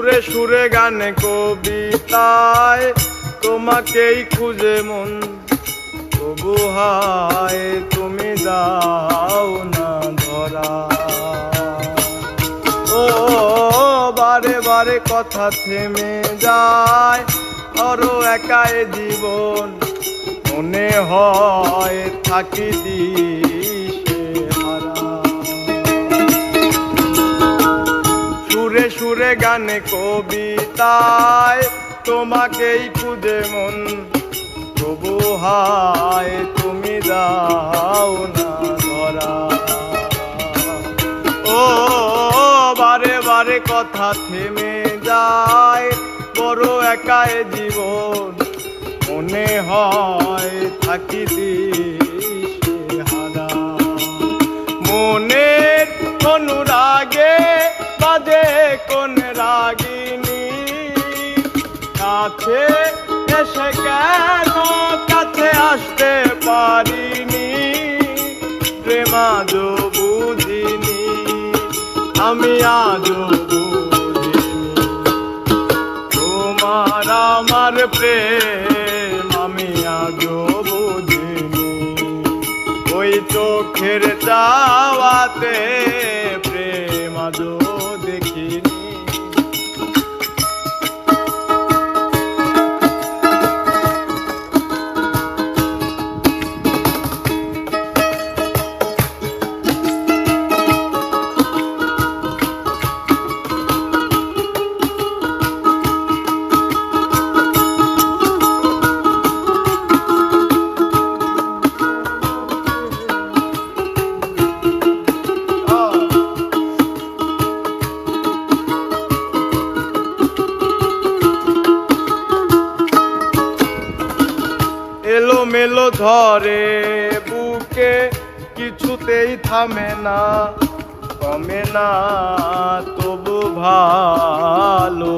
সুরে সুরে গানে কবিতায় তোমাকেই খুঁজে মন, তবু হায় তুমি দাও না ধরা। ও বারে বারে কথা থেমে যায়, আরো একাই জীবন মনে হয় থাকি দিশেহারা। সুরে সুরে গানে কবিতায় তোমাকেই খুঁজে মন, তবু হায় তুমি দাও না ধরা। ও বারে বারে কথা থেমে যায়, বড় একাই জীবন মনে হয় থাকি দিশেহারা। মনের অনুরাগে বাজে কোন রাগিনী, কাছে এসে কেন কাছে আসতে পারিনি। প্রেম আজও বুঝিনি, আমি আজও বুঝিনি। তোমার আমার প্রেম আমি আজও বুঝিনি। ওই চোখের চাওয়াতে প্রেম আজও দেখিনি। এলো মেলো ধরে বুকে, কিছুতেই থামে না কমে না তবু ভালোবাসা।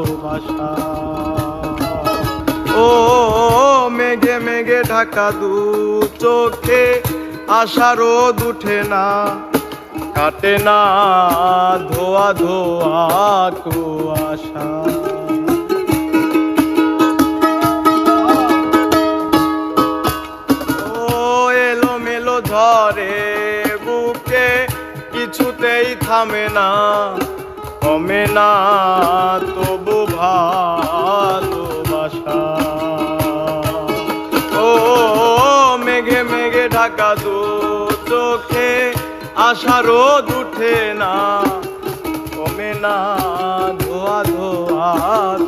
ও মেঘে মেঘে ঢাকা দু চোখে, আশা রোদ উঠে না কাটে না ধোয়া ধোয়া কুয়াশা। ধরে বুকে, কিছুতেই থামে না কমে না তবু ভালোবাসা। ও মেঘে মেঘে ঢাকা দু চোখে, আশা রোদ উঠে না কমে না ধোয়া ধোয়া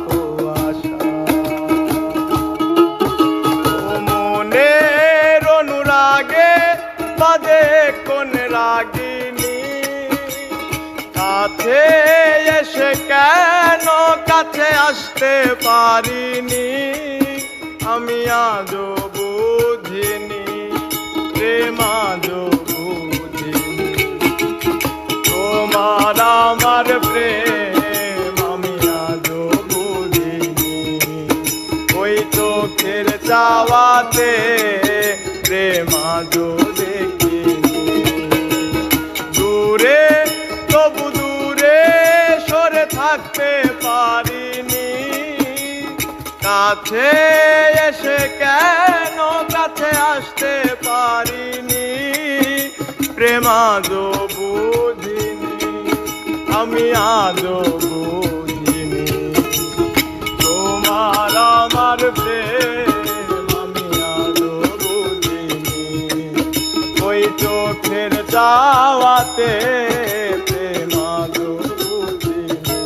কুয়াশা। ও মনের অনুরাগে বাজে কোন রাগিনী, কাছে এসে কেন কাছে আসতে পারিনি। আমি আজও বুঝিনি, প্রেম আজও বুঝিনি। তোমার আমার প্রেম আমি আজও বুঝিনি। ওই চোখের চাওয়াতে প্রেম আজও দেখিনি। দূরে তবু দূরে সরে থাকতে পারিনি, কাছে এসে কেন কাছে আসতে পারিনি। প্রেম আজও বুঝিনি, আমি আজও বুঝিনি। তোমার আমার প্রেম আমি আজও বুঝিনি। ওই চোখের চাওয়াতে প্রেম আজও বুঝিনি।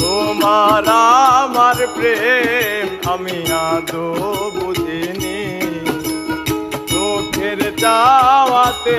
তোমার আমার প্রেম আমি আজও বুঝিনি। চোখের চাওয়াতে